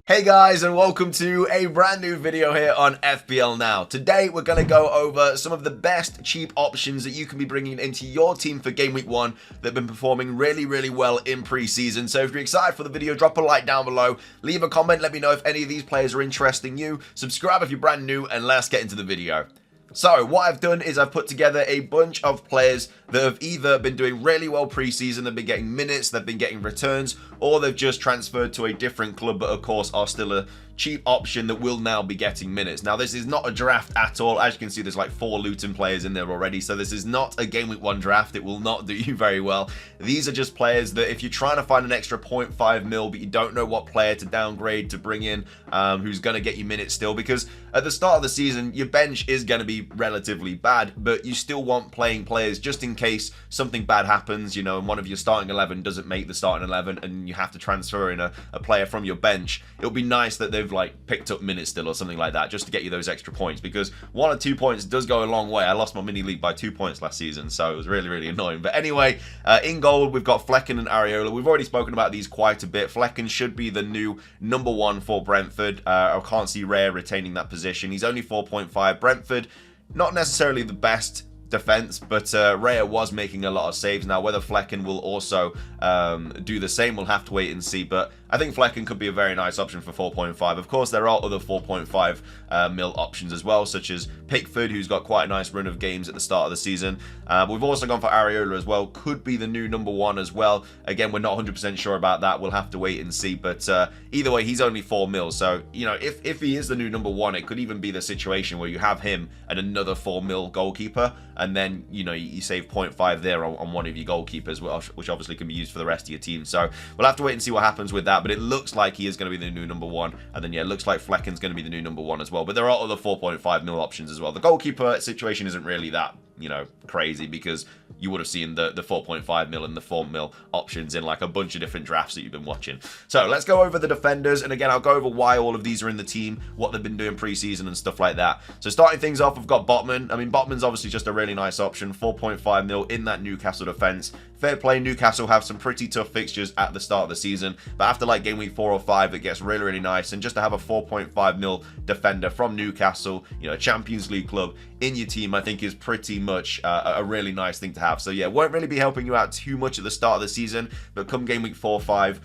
Hey guys, and welcome to a brand new video here on FPL Now. Today we're going to go over some of the best cheap options that you can be bringing into your team for Game Week 1 that have been performing really well in pre-season. So if you're excited for the video, drop a like down below, leave a comment, let me know if any of these players are interesting you, subscribe if you're brand new, and let's get into the video. So what I've done is I've put together a bunch of players that have either been doing really well pre-season, they've been getting minutes, they've been getting returns, or they've just transferred to a different club, but of course are still a cheap option that will now be getting minutes. Now this is not a draft at all. As you can see, there's like 4 Luton players in there already, so this is not a Game Week 1 draft. It will not do you very well. These are just players that if you're trying to find an extra 0.5 mil, but you don't know what player to downgrade to bring in, who's going to get you minutes still, because at the start of the season, your bench is going to be relatively bad, but you still want playing players just in case something bad happens, you know, and one of your starting 11 doesn't make the starting 11 and you have to transfer in a player from your bench. It'll be nice that they've like picked up minutes still or something like that just to get you those extra points, because 1 or 2 points does go a long way. I lost my mini league by 2 points last season, so it was really annoying. But anyway, in goal we've got Flecken and Areola. We've already spoken about these quite a bit. Flecken should be the new #1 for Brentford. I can't see Raya retaining that position. He's only 4.5. Brentford, not necessarily the best defense, but Raya was making a lot of saves. Now whether Flecken will also do the same, we'll have to wait and see, but I think Flecken could be a very nice option for 4.5. Of course, there are other 4.5 mil options as well, such as Pickford, who's got quite a nice run of games at the start of the season. We've also gone for Areola as well, could be the new #1 as well. Again, we're not 100% sure about that. We'll have to wait and see, but either way, he's only 4 mil. So, you know, if he is the new #1, it could even be the situation where you have him and another 4 mil goalkeeper, and then, you know, you save 0.5 there on one of your goalkeepers, which obviously can be used for the rest of your team. So we'll have to wait and see what happens with that, but it looks like he is going to be the new #1, and then yeah, it looks like Flecken's going to be the new #1 as well. But there are other 4.5 mil options as well. The goalkeeper situation isn't really that, you know, crazy, because you would have seen the 4.5 mil and the 4 mil options in like a bunch of different drafts that you've been watching. So let's go over the defenders, and again, I'll go over why all of these are in the team, what they've been doing pre-season and stuff like that. So starting things off, we've got Botman. I mean, Botman's obviously just a really nice option, 4.5 mil in that Newcastle defense. Fair play, Newcastle have some pretty tough fixtures at the start of the season, but after like game week 4 or 5, it gets really nice. And just to have a 4.5 mil defender from Newcastle, you know, a Champions League club in your team, I think is pretty much a really nice thing to have. So yeah, won't really be helping you out too much at the start of the season, but come game week 4 or 5,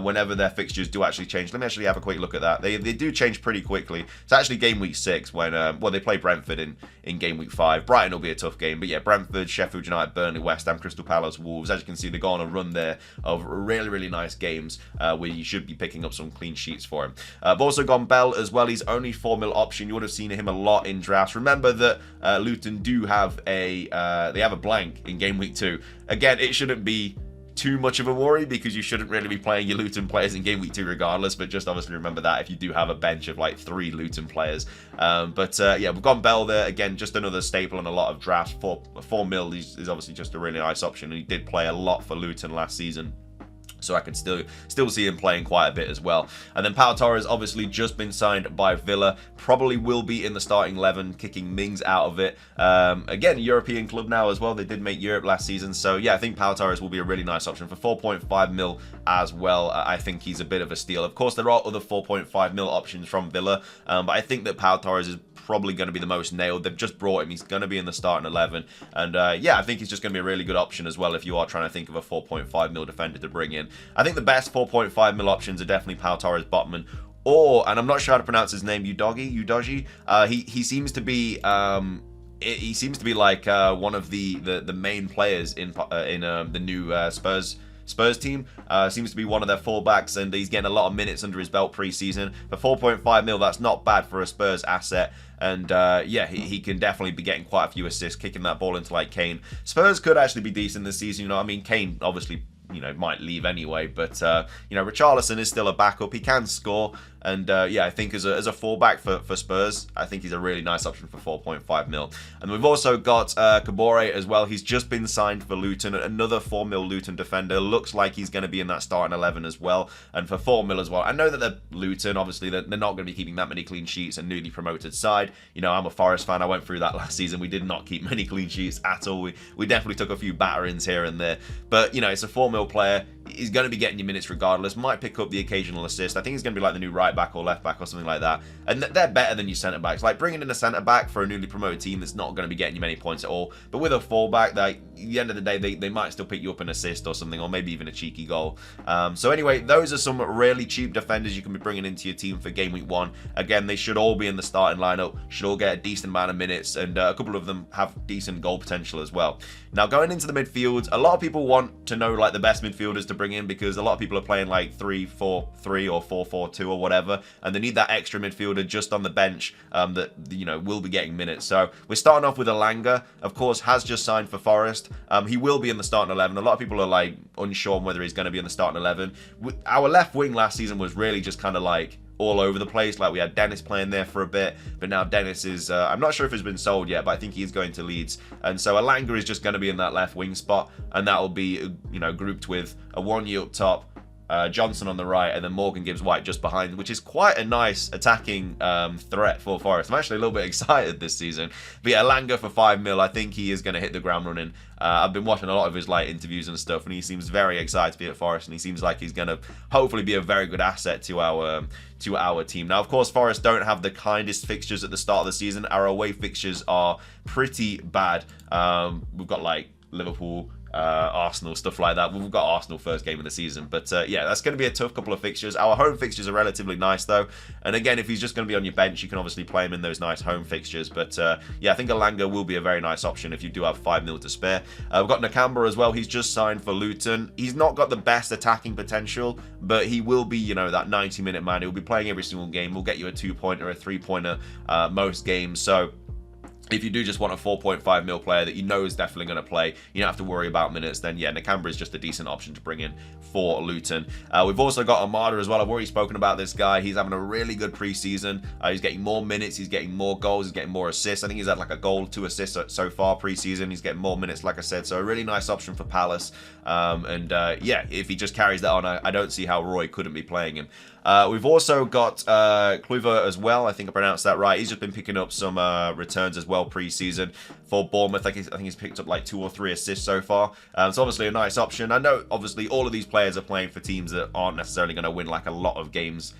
whenever their fixtures do actually change. Let me actually have a quick look at that. They do change pretty quickly. It's actually game week 6 when, well, they play Brentford in game week 5. Brighton will be a tough game, but yeah, Brentford, Sheffield United, Burnley, West Ham, Crystal Palace, Wolves. As you can see, they go on a run there of really nice games where you should be picking up some clean sheets for him. I've also gone Bell as well. He's only 4 mil option. You would have seen him a lot in drafts. Remember that Luton do have they have a blank in game week 2. Again, it shouldn't be too much of a worry, because you shouldn't really be playing your Luton players in game week 2 regardless, but just obviously remember that if you do have a bench of like 3 Luton players. Yeah, we've gone Bell there. Again, just another staple in a lot of drafts. 4 mil is obviously just a really nice option, and he did play a lot for Luton last season, so I can still see him playing quite a bit as well. And then Pau Torres obviously just been signed by Villa, probably will be in the starting 11, kicking Mings out of it. Again, European club now as well. They did make Europe last season, so yeah, I think Pau Torres will be a really nice option for 4.5 mil as well. I think he's a bit of a steal. Of course, there are other 4.5 mil options from Villa, but I think that Pau Torres is probably going to be the most nailed. They've just brought him. He's going to be in the starting 11. And yeah, I think he's just going to be a really good option as well if you are trying to think of a 4.5 mil defender to bring in. I think the best 4.5 mil options are definitely Pau Torres, Botman, or, and I'm not sure how to pronounce his name, Udogie. He seems to be he seems to be like one of the main players in the new Spurs team. Seems to be one of their fullbacks, and he's getting a lot of minutes under his belt pre-season. For 4.5 mil, that's not bad for a Spurs asset. And yeah, he can definitely be getting quite a few assists, kicking that ball into like Kane. Spurs could actually be decent this season. You know, I mean, Kane obviously, you know, might leave anyway, but you know, Richarlison is still a backup. He can score, and yeah, I think as a fullback for Spurs, I think he's a really nice option for 4.5 mil. And we've also got Kabore as well. He's just been signed for Luton, another 4 mil Luton defender. Looks like he's going to be in that starting 11 as well, and for 4 mil as well. I know that they're Luton, obviously they're not going to be keeping that many clean sheets, and newly promoted side. You know, I'm a Forest fan. I went through that last season. We did not keep many clean sheets at all. We definitely took a few batterings here and there, but you know, it's a 4 mil mil player. He's going to be getting you minutes regardless. Might pick up the occasional assist. I think he's going to be like the new right back or left back or something like that. And they're better than your centre backs. Like bringing in a centre back for a newly promoted team that's not going to be getting you many points at all. But with a fullback, like at the end of the day, they might still pick you up an assist or something, or maybe even a cheeky goal. So anyway, those are some really cheap defenders you can be bringing into your team for game week 1. Again, they should all be in the starting lineup. Should all get a decent amount of minutes, and a couple of them have decent goal potential as well. Now going into the midfields, a lot of people want to know like the best midfielders to bring in, because a lot of people are playing like 3-4-3 or 4-4-2 or whatever, and they need that extra midfielder just on the bench that, you know, will be getting minutes. So we're starting off with Elanga. Of course, has just signed for Forest. He will be in the starting 11. A lot of people are like unsure on whether he's going to be in the starting 11. Our left wing last season was really just kind of like all over the place. Like we had Dennis playing there for a bit, but now Dennis is I'm not sure if he's been sold yet, but I think he's going to Leeds, and so Elanga is just going to be in that left wing spot, and that will be, you know, grouped with a Awoniyi up top, Johnson on the right, and then Morgan Gibbs-White just behind, which is quite a nice attacking threat for Forest. I'm actually a little bit excited this season. But yeah, Elanga for 5 mil, I think he is going to hit the ground running. I've been watching a lot of his like interviews and stuff, and he seems very excited to be at Forest, and he seems like he's going to hopefully be a very good asset to our team. Now, of course, Forest don't have the kindest fixtures at the start of the season. Our away fixtures are pretty bad. We've got like Liverpool, Arsenal, stuff like that. We've got Arsenal first game of the season, but yeah, that's going to be a tough couple of fixtures. Our home fixtures are relatively nice though, and again, if he's just going to be on your bench, you can obviously play him in those nice home fixtures. But yeah, I think Elanga will be a very nice option if you do have 5 mil to spare. We've got Nakamba as well. He's just signed for Luton. He's not got the best attacking potential, but he will be, you know, that 90-minute man. He'll be playing every single game. We'll get you a 2-pointer, a 3-pointer most games. So if you do just want a 4.5 mil player that you know is definitely going to play, you don't have to worry about minutes, then yeah, Nakamba is just a decent option to bring in for Luton. We've also got Armada as well. I've already spoken about this guy. He's having a really good preseason. He's getting more minutes. He's getting more goals. He's getting more assists. I think he's had like a goal, 2 assists so far preseason. He's getting more minutes, like I said. So a really nice option for Palace. Yeah, if he just carries that on, I don't see how Roy couldn't be playing him. We've also got Kluivert as well. I think I pronounced that right. He's just been picking up some returns as well pre-season for Bournemouth. I think he's picked up like 2 or 3 assists so far. So obviously a nice option. I know obviously all of these players are playing for teams that aren't necessarily going to win like a lot of games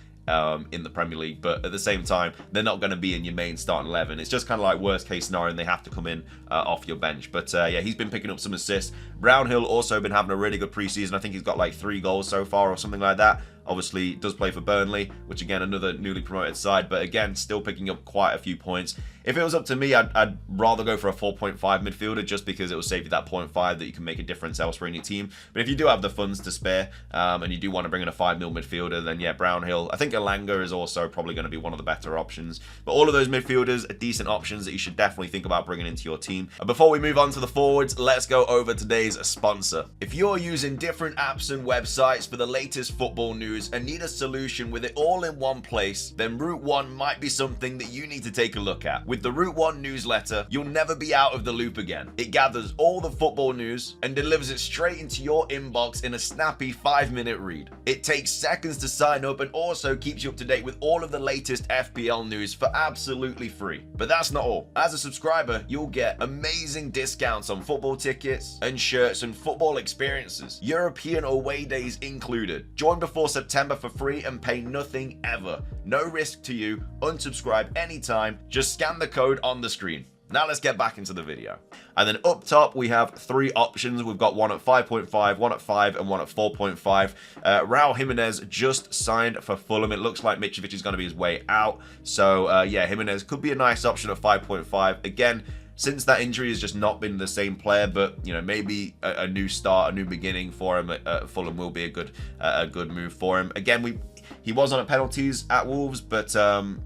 in the Premier League, but at the same time, they're not going to be in your main starting 11. It's just kind of like worst case scenario, and they have to come in off your bench. But yeah, he's been picking up some assists. Brownhill also been having a really good preseason. I think he's got like 3 goals so far or something like that. Obviously does play for Burnley, which again, another newly promoted side, but again, still picking up quite a few points. If it was up to me, I'd rather go for a 4.5 midfielder, just because it will save you that 0.5 that you can make a difference elsewhere in your team. But if you do have the funds to spare, and you do want to bring in a 5 mil midfielder, then yeah, Brownhill. I think Elanga is also probably going to be one of the better options. But all of those midfielders are decent options that you should definitely think about bringing into your team. And before we move on to the forwards, let's go over today's sponsor. If you're using different apps and websites for the latest football news and need a solution with it all in one place, then Route 1 might be something that you need to take a look at. With the Route 1 newsletter, you'll never be out of the loop again. It gathers all the football news and delivers it straight into your inbox in a snappy 5-minute read. It takes seconds to sign up and also keeps you up to date with all of the latest FPL news for absolutely free. But that's not all. As a subscriber, you'll get amazing discounts on football tickets and shirts and football experiences, European away days included. Join before September for free and pay nothing ever. No risk to you. Unsubscribe anytime. Just scan the code on the screen. Now let's get back into the video. And then up top, we have 3 options. We've got one at 5.5, one at 5, and one at 4.5. Raul Jimenez just signed for Fulham. It looks like Mitrovic is going to be his way out. So yeah, Jimenez could be a nice option at 5.5. Again, since that injury has just not been the same player, but you know, maybe a new start, a new beginning for him at Fulham will be a good move for him. Again, he was on at penalties at Wolves, but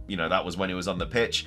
you know, that was when he was on the pitch.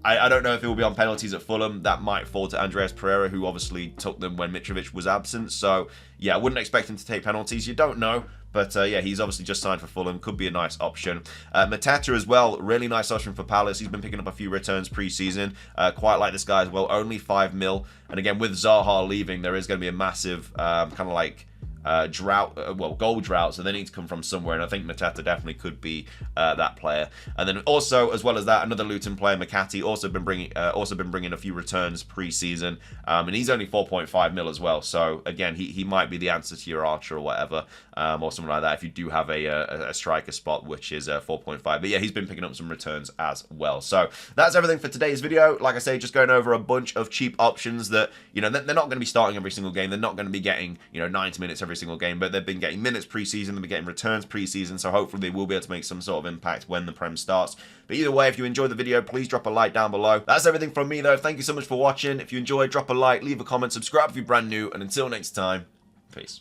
I don't know if he will be on penalties at Fulham. That might fall to Andreas Pereira, who obviously took them when Mitrovic was absent. So yeah, I wouldn't expect him to take penalties. You don't know. But yeah, he's obviously just signed for Fulham. Could be a nice option. Mateta as well. Really nice option for Palace. He's been picking up a few returns pre-season. Quite like this guy as well. Only 5 mil. And again, with Zaha leaving, there is going to be a massive kind of like goal drought, so they need to come from somewhere, and I think Mateta definitely could be that player. And then also, as well as that, another Luton player, McCarthy, also been bringing a few returns pre-season, and he's only 4.5 mil as well. So again, he might be the answer to your Archer or whatever, or something like that if you do have a striker spot, which is 4.5. But yeah, he's been picking up some returns as well. So that's everything for today's video. Like I say, just going over a bunch of cheap options that, you know, they're not going to be starting every single game. They're not going to be getting, you know, 90 minutes every single game, but they've been getting minutes pre-season. They've been getting returns pre-season. So hopefully they will be able to make some sort of impact when the Prem starts. But either way, if you enjoyed the video, please drop a like down below. That's everything from me though. Thank you so much for watching. If you enjoyed, drop a like, leave a comment, subscribe if you're brand new, and until next time, peace.